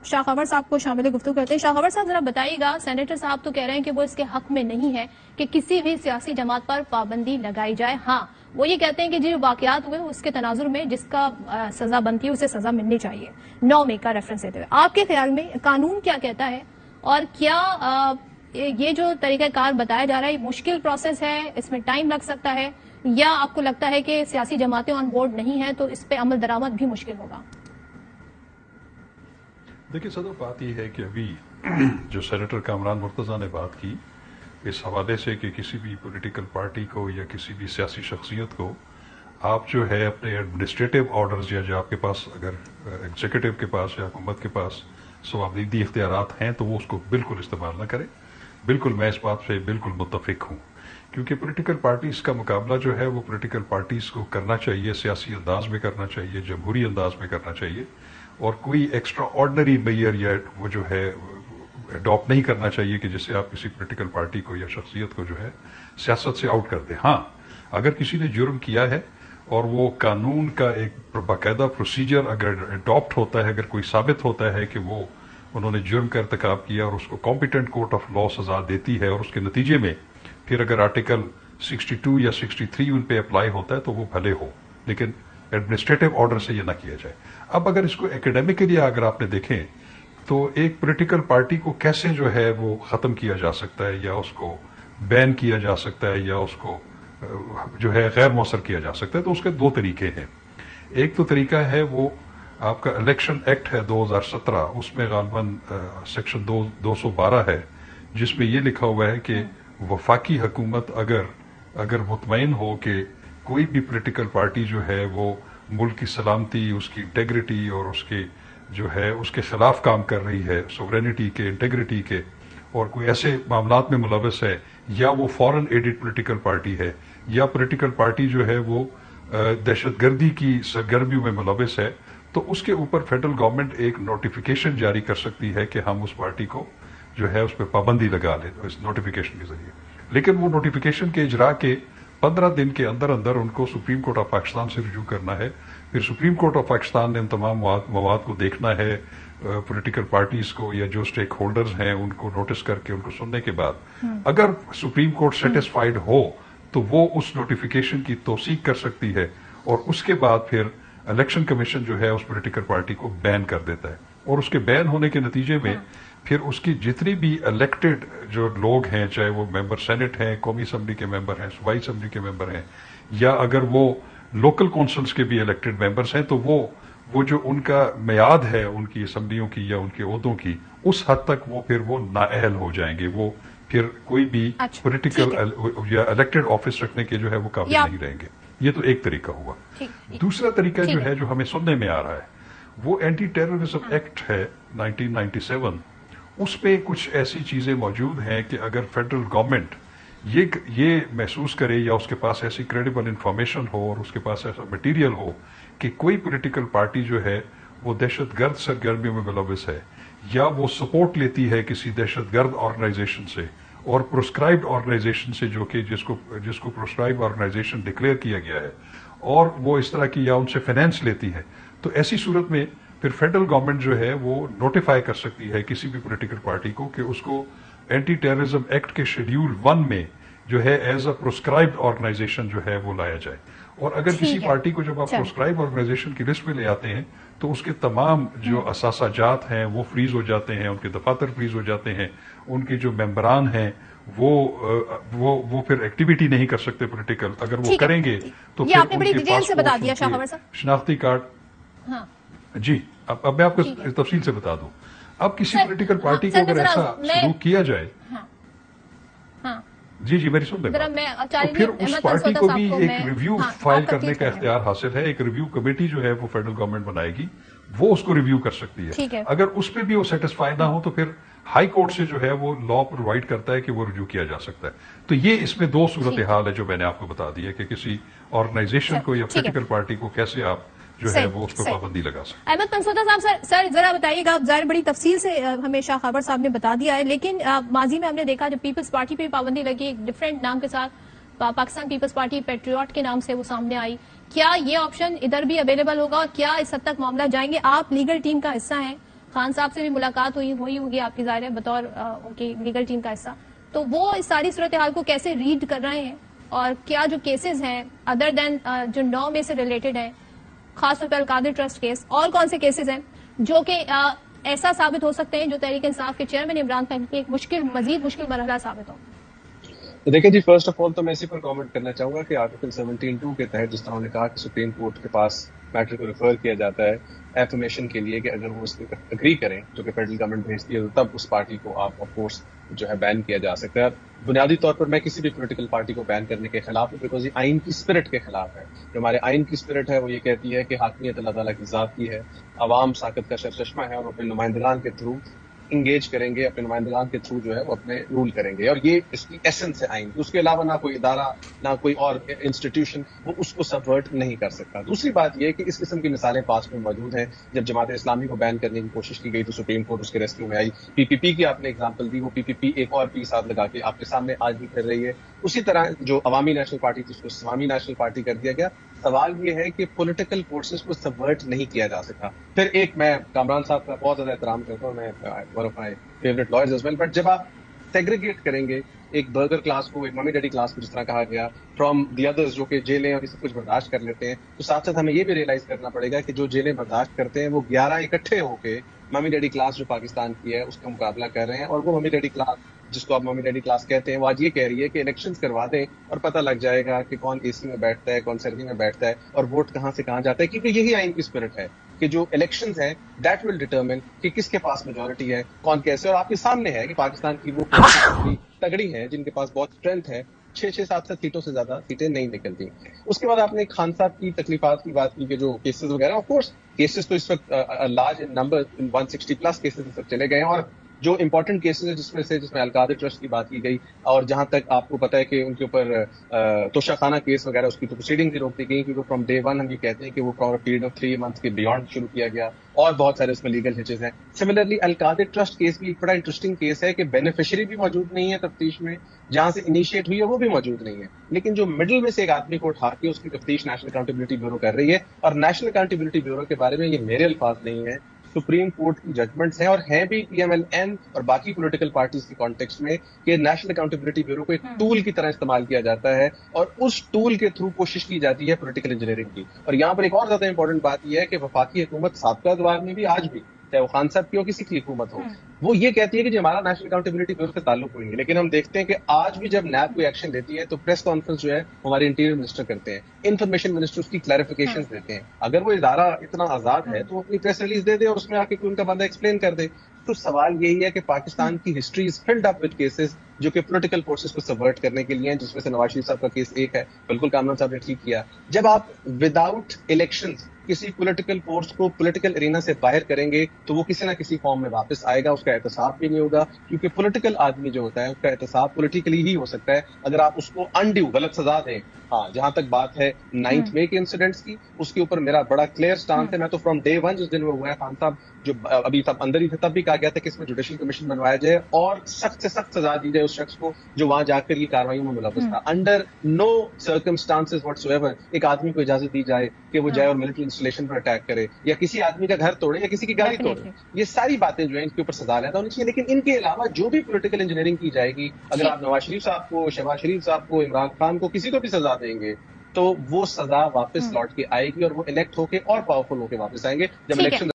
شاہ خاور صاحب کو شامل گفتگو کرتے ہیں. شاہ خاور صاحب ذرا بتائیے گا, سینیٹر صاحب تو کہہ رہے ہیں کہ وہ اس کے حق میں نہیں ہے کہ کسی بھی سیاسی جماعت پر پابندی لگائی جائے. ہاں وہ یہ کہتے ہیں کہ جو واقعات ہوئے اس کے تناظر میں جس کا سزا بنتی ہے اسے سزا ملنی چاہیے. 9 مئی کا ریفرنس دیتے ہوئے آپ کے خیال میں قانون کیا کہتا ہے, اور کیا یہ جو طریقہ کار بتایا جا رہا ہے یہ مشکل پروسیس ہے, اس میں ٹائم لگ سکتا ہے, یا آپ کو لگتا ہے کہ سیاسی جماعتیں آن بورڈ نہیں ہیں تو اس پہ عمل درآمد بھی مشکل ہوگا؟ دیکھیے صدر, بات یہ ہے کہ ابھی جو سینیٹر کامران مرتضیٰ نے بات کی اس حوالے سے کہ کسی بھی پولیٹیکل پارٹی کو یا کسی بھی سیاسی شخصیت کو آپ جو ہے اپنے ایڈمنسٹریٹو آرڈرز یا جو آپ کے پاس اگر ایگزیکٹو کے پاس یا حکومت کے پاس صوابدیدی اختیارات ہیں تو وہ اس کو بالکل استعمال نہ کرے. بالکل میں اس بات سے بالکل متفق ہوں, کیونکہ پولیٹیکل پارٹیز کا مقابلہ جو ہے وہ پولیٹیکل پارٹیز کو کرنا چاہیے, سیاسی انداز میں کرنا چاہیے, جمہوری انداز میں کرنا چاہیے, اور کوئی ایکسٹرا آرڈنری میئر یا وہ جو ہے اڈاپٹ نہیں کرنا چاہیے کہ جس سے آپ کسی پولیٹیکل پارٹی کو یا شخصیت کو جو ہے سیاست سے آؤٹ کر دیں. ہاں اگر کسی نے جرم کیا ہے اور وہ قانون کا ایک باقاعدہ پروسیجر اگر اڈاپٹ ہوتا ہے, اگر کوئی ثابت ہوتا ہے کہ وہ انہوں نے جرم کا ارتکاب کیا اور اس کو کمپیٹنٹ کورٹ آف لا سزا دیتی ہے اور اس کے نتیجے میں پھر اگر آرٹیکل 62 یا 63 ان پہ اپلائی ہوتا ہے تو وہ بھلے ہو, لیکن ایڈمنسٹریٹو آرڈر سے یہ نہ کیا جائے. اب اگر اس کو ایکیڈیمکلی اگر آپ نے دیکھیں تو ایک پولیٹیکل پارٹی کو کیسے جو ہے وہ ختم کیا جا سکتا ہے یا اس کو بین کیا جا سکتا ہے یا اس کو جو ہے غیر مؤثر کیا جا سکتا ہے, تو اس کے 2 طریقے ہیں. ایک تو طریقہ ہے وہ آپ کا الیکشن ایکٹ ہے 2017, اس میں غالباً سیکشن 212 ہے جس میں یہ لکھا ہوا ہے کہ وفاقی حکومت اگر مطمئن ہو کہ کوئی بھی پولیٹیکل پارٹی جو ہے وہ ملک کی سلامتی, اس کی انٹیگریٹی اور اس کے جو ہے اس کے خلاف کام کر رہی ہے, سوورینٹی کے, انٹیگریٹی کے, اور کوئی ایسے معاملات میں ملوث ہے, یا وہ فورن ایڈڈ پولیٹیکل پارٹی ہے, یا پولیٹیکل پارٹی جو ہے وہ دہشت گردی کی سرگرمیوں میں ملوث ہے, تو اس کے اوپر فیڈرل گورنمنٹ ایک نوٹیفیکیشن جاری کر سکتی ہے کہ ہم اس پارٹی کو جو ہے اس پہ پابندی لگا لیں اس نوٹیفیکیشن کے ذریعے. لیکن وہ نوٹیفیکیشن کے اجراء کے 15 دن کے اندر ان کو سپریم کورٹ آف پاکستان سے رجوع کرنا ہے. پھر سپریم کورٹ آف پاکستان نے ان تمام مواد کو دیکھنا ہے, پولیٹیکل پارٹیز کو یا جو اسٹیک ہولڈرز ہیں ان کو نوٹس کر کے ان کو سننے کے بعد اگر سپریم کورٹ سیٹسفائیڈ ہو تو وہ اس نوٹیفیکیشن کی توثیق کر سکتی ہے, اور اس کے بعد پھر الیکشن کمیشن جو ہے اس پولیٹیکل پارٹی کو بین کر دیتا ہے. اور اس کے بین ہونے کے نتیجے میں پھر اس کی جتنی بھی الیکٹڈ جو لوگ ہیں, چاہے وہ ممبر سینٹ ہیں, قومی اسمبلی کے ممبر ہیں, صوبائی اسمبلی کے ممبر ہیں, یا اگر وہ لوکل کونسلز کے بھی الیکٹڈ ممبرز ہیں, تو وہ جو ان کا میعاد ہے ان کی اسمبلیوں کی یا ان کے عہدوں کی, اس حد تک وہ پھر وہ نااہل ہو جائیں گے, وہ پھر کوئی بھی پولیٹیکل یا الیکٹڈ آفس رکھنے کے جو ہے وہ قابل نہیں رہیں گے. یہ تو ایک طریقہ ہوا. دوسرا طریقہ جو ہے جو ہمیں سننے میں آ رہا ہے وہ اینٹی ٹیررزم ایکٹ ہے 1997. اس پہ کچھ ایسی چیزیں موجود ہیں کہ اگر فیڈرل گورنمنٹ یہ محسوس کرے یا اس کے پاس ایسی کریڈیبل انفارمیشن ہو اور اس کے پاس ایسا مٹیریل ہو کہ کوئی پولیٹیکل پارٹی جو ہے وہ دہشت گرد سرگرمیوں میں ملوث ہے یا وہ سپورٹ لیتی ہے کسی دہشت گرد آرگنائزیشن سے اور پروسکرائبڈ آرگنائزیشن سے جو کہ جس کو پروسکرائب آرگنائزیشن ڈکلیئر کیا گیا ہے, اور وہ اس طرح کی یا ان سے فائنینس لیتی ہے, تو ایسی صورت میں پھر فیڈرل گورنمنٹ جو ہے وہ نوٹیفائی کر سکتی ہے کسی بھی پولیٹیکل پارٹی کو کہ اس کو اینٹی ٹیررزم ایکٹ کے شیڈیول 1 میں جو ہے ایز اے پروسکرائبڈ آرگنائزیشن جو ہے وہ لایا جائے. اور اگر کسی پارٹی کو جب آپ پروسکرائب آرگنائزیشن کی لسٹ میں لے آتے ہیں تو اس کے تمام جو اثاثہ جات ہیں وہ فریز ہو جاتے ہیں, ان کے دفاتر فریز ہو جاتے ہیں, ان کے جو ممبران ہیں وہ پھر ایکٹیویٹی نہیں کر سکتے پولیٹیکل. اگر وہ کریں گے تو یہ آپ نے بڑی ڈیٹیل سے بتا دیا شاہ خاور صاحب. شناختی کارڈ, جی اب میں آپ کو تفصیل سے بتا دوں. اب کسی پولیٹیکل پارٹی کو اگر ایسا سلوک کیا جائے, جی میری سن لیں, تو پھر اس پارٹی کو بھی ایک ریویو فائل کرنے کا اختیار حاصل ہے. ایک ریویو کمیٹی جو ہے وہ فیڈرل گورنمنٹ بنائے گی, وہ اس کو ریویو کر سکتی ہے. اگر اس پہ بھی وہ سیٹسفائی نہ ہو تو پھر ہائی کورٹ سے جو ہے وہ لا پرووائڈ کرتا ہے کہ وہ رجوع کیا جا سکتا ہے. تو یہ اس میں 2 صورتحال ہے جو میں نے آپ کو بتا دی ہے کہ کسی آرگنائزیشن کو یا پولیٹیکل پارٹی کو کیسے آپ جو ہے وہ اس کو پابندی لگا سکتے. احمد منصوطہ صاحب سر ذرا بتائیے گا, ظاہر بڑی تفصیل سے ہمیں شاہ خاور صاحب نے بتا دیا ہے, لیکن ماضی میں ہم نے دیکھا جب پیپلز پارٹی پہ پابندی لگی ایک ڈفرینٹ نام کے ساتھ, پاکستان پیپلز پارٹی پیٹریوٹ کے نام سے وہ سامنے آئی. کیا یہ آپشن ادھر بھی اویلیبل ہوگا اور کیا اس حد تک معاملہ جائیں گے؟ آپ لیگل ٹیم کا حصہ ہیں, خان صاحب سے بھی ملاقات ہوئی ہوگی آپ کی ظاہر ہے بطور ان کی لیگل ٹیم کا حصہ، تو وہ اس ساری صورتحال کو کیسے ریڈ کر رہے ہیں اور کیا جو کیسز ہیں ادر دین جو 9 میں سے ریلیٹڈ ہیں، خاص طور پر القادر ٹرسٹ کیس، اور کون سے کیسز ہیں جو کہ ایسا ثابت ہو سکتے ہیں جو تحریک انصاف کے چیئرمین عمران خان کی ایک مزید مشکل مرحلہ ثابت ہو؟ دیکھیں جی، فرسٹ آف آل تو میں اسی پر کامنٹ کرنا چاہوں گا کہ آرٹیکل 17(2) کے تحت جس طرح انہوں نے کہا کہ سپریم کورٹ کے پاس میٹر کو ریفر کیا جاتا ہے ایفرمیشن کے لیے کہ اگر وہ اس پہ اگری کریں جو کہ فیڈرل گورنمنٹ بھیجتی ہے تو تب اس پارٹی کو آپ آف کورس جو ہے بین کیا جا سکتا ہے. بنیادی طور پر میں کسی بھی پولیٹیکل پارٹی کو بین کرنے کے خلاف ہوں بیکاز یہ آئین کی اسپرٹ کے خلاف ہے. جو ہمارے آئین کی اسپرٹ ہے وہ یہ کہتی ہے کہ حاکمیت اللہ تعالیٰ کی ذات کی ہے، عوام ساکت کا سرچشمہ ہے اور اپنے نمائندگان کے تھرو انگیج کریں گے، اپنے نمائندگان کے تھرو جو ہے وہ اپنے رول کریں گے، اور یہ اس کی ایسنس ہے آئین. اس کے علاوہ نہ کوئی ادارہ نہ کوئی اور انسٹیٹیوشن وہ اس کو سبورٹ نہیں کر سکتا. دوسری بات یہ کہ اس قسم کی مثالیں پاس میں موجود ہیں. جب جماعت اسلامی کو بین کرنے کی کوشش کی گئی تو سپریم کورٹ اس کے ریسکیو میں آئی. PPP کی آپ نے اگزامپل دی، وہ PPP ایک اور پی ساتھ لگا کے آپ کے سامنے آج بھی کر رہی ہے. اسی طرح جو عوامی نیشنل پارٹی تھی اس کو اسلامی نیشنل پارٹی کر دیا گیا. سوال یہ ہے کہ پولیٹیکل فورسز کو سبورٹ نہیں کیا جا سکتا. پھر ایک میں کامران صاحب کا بہت زیادہ احترام کرتا ہوں، میں one of my favourite lawyers as well, but جب آپ سیگریگیٹ کریں گے ایک برگر کلاس کو، ایک ممی ڈیڈی کلاس کو جس طرح کہا گیا، فرام دی ادرز جو کہ جیلیں اور یہ سب کچھ برداشت کر لیتے ہیں، تو ساتھ ساتھ ہمیں یہ بھی ریئلائز کرنا پڑے گا کہ جو جیلیں برداشت کرتے ہیں وہ 11 اکٹھے ہو کے ممی ڈیڈی کلاس جو پاکستان کی ہے اس کا مقابلہ کر رہے ہیں. اور وہ ممی ڈیڈی کلاس جس کو آپ ممی ڈیڈی کلاس کہتے ہیں وہ آج یہ کہہ رہی ہے کہ الیکشنز کروا دیں اور پتہ لگ جائے گا کہ کون AC میں بیٹھتا ہے، کون سردی میں بیٹھتا ہے اور ووٹ کہاں سے کہاں جاتا ہے. کیونکہ یہی آئین کی اسپرٹ ہے کہ جو الیکشنز ہیں دیٹ ول ڈیٹرمن کہ کس کے پاس میجورٹی ہے، کون کیسے. اور آپ کے سامنے ہے کہ پاکستان کی وہ تگڑی ہیں جن کے پاس بہت اسٹرینتھ ہے، 6-7 سیٹوں سے زیادہ سیٹیں نہیں نکلتی. اس کے بعد آپ نے خان صاحب کی تکلیفات کی بات کی کہ جو کیسز وغیرہ، آف کورس کیسز تو اس وقت لارج نمبر 160+ کیسز اس وقت چلے گئے ہیں. اور جو امپورٹنٹ کیسز ہیں جس میں القادر ٹرسٹ کی بات کی گئی، اور جہاں تک آپ کو پتا ہے کہ ان کے اوپر توشہ خانہ کیس وغیرہ اس کی تو پروسیڈنگ بھی روک دی گئی کیونکہ فرام ڈے 1 ہم یہ کہتے ہیں کہ وہ فار پیریڈ آف 3 months کے بیانڈ شروع کیا گیا، اور بہت سارے اس میں لیگل ہچز ہیں. سملرلی القادر ٹرسٹ کیس بھی ایک بڑا انٹرسٹنگ کیس ہے کہ بینیفیشری بھی موجود نہیں ہے تفتیش میں، جہاں سے انیشیٹ ہوئی ہے وہ بھی موجود نہیں ہے، لیکن جو مڈل میں سے ایک آدمی کو اٹھا کے اس کی تفتیش نیشنل اکاؤنٹیبلٹی بیورو کر رہی ہے. اور نیشنل اکاؤنٹیبلٹی بیورو کے بارے میں یہ میرے الفاظ نہیں ہے، سپریم کورٹ کی ججمنٹس ہیں اور ہیں بھی PMLN اور باقی پولیٹیکل پارٹیز کی کانٹیکسٹ میں کہ نیشنل اکاؤنٹیبلٹی بیورو کو ایک ٹول کی طرح استعمال کیا جاتا ہے اور اس ٹول کے تھرو کوشش کی جاتی ہے پولیٹیکل انجینئرنگ کی. اور یہاں پر ایک اور زیادہ امپورٹنٹ بات یہ ہے کہ وفاقی حکومت سابقہ ادوار میں بھی آج بھی چاہے وہ خان صاحب کی ہو کسی کی حکومت ہو، وہ یہ کہتی ہے کہ جو ہمارا نیشنل اکاؤنٹیبلٹی بیورو سے تعلق ہوئی ہے، لیکن ہم دیکھتے ہیں کہ آج بھی جب نیب کوئی ایکشن لیتی ہے تو پریس کانفرنس جو ہے ہمارے انٹیریئر منسٹر کرتے ہیں، انفارمیشن منسٹر اس کی کلیریفیکیشنز دیتے ہیں. اگر وہ ادارہ اتنا آزاد ہے تو وہ اپنی پریس ریلیز دے دے اور اس میں آ کے کوئی ان کا بندہ ایکسپلین کر دے. تو سوال یہی ہے کہ پاکستان کی history is filled up with cases جو کہ پولیٹیکل فورسز کو سبورٹ کرنے کے لیے ہیں، جس میں سے نواز شریف صاحب کا کیس ایک ہے. بالکل کامران صاحب نے ٹھیک کیا، جب آپ وداؤٹ الیکشنز کسی پولیٹیکل فورس کو پولیٹیکل ارینا سے باہر کریں گے تو وہ کسی نہ کسی فارم میں واپس آئے گا، اس کا احتساب بھی نہیں ہوگا. کیونکہ پولیٹیکل آدمی جو ہوتا ہے اس کا احتساب پولیٹیکلی ہی ہو سکتا ہے اگر آپ اس کو انڈیو غلط سزا دیں. ہاں، جہاں تک بات ہے 9 مئی کے انسیڈنٹس کی، اس کے اوپر میرا بڑا کلیئر سٹانس ہے. میں تو فرام ڈے 1 جس دن وہ ہوا ہے، خان صاحب جو ابھی تب اندر ہی تھے تب بھی کہا گیا تھا کہ اس میں جوڈیشل کمیشن بنوایا جائے اور سخت سے سخت سزا دی جائے اس شخص کو جو وہاں جا کر یہ کارروائیوں میں ملوث تھا. Under no circumstances what's ever ایک آدمی کو اجازت دی جائے کہ وہ جائے اور ملٹری انسٹالیشن پر اٹیک کرے یا کسی آدمی کا گھر توڑے یا کسی کی گاڑی توڑے. یہ ساری باتیں جو ہیں ان کے اوپر سزا لیتا ہونی چاہیے. لیکن ان کے علاوہ جو بھی پولیٹیکل انجینئرنگ کی جائے گی، اگر آپ نواز شریف صاحب کو، شہباز شریف صاحب کو، عمران خان کو، کسی کو بھی سزا دیں گے تو وہ سزا واپس لوٹ کے آئے گی اور وہ الیکٹ ہو کے اور پاورفل ہو کے واپس آئیں گے جب الیکشن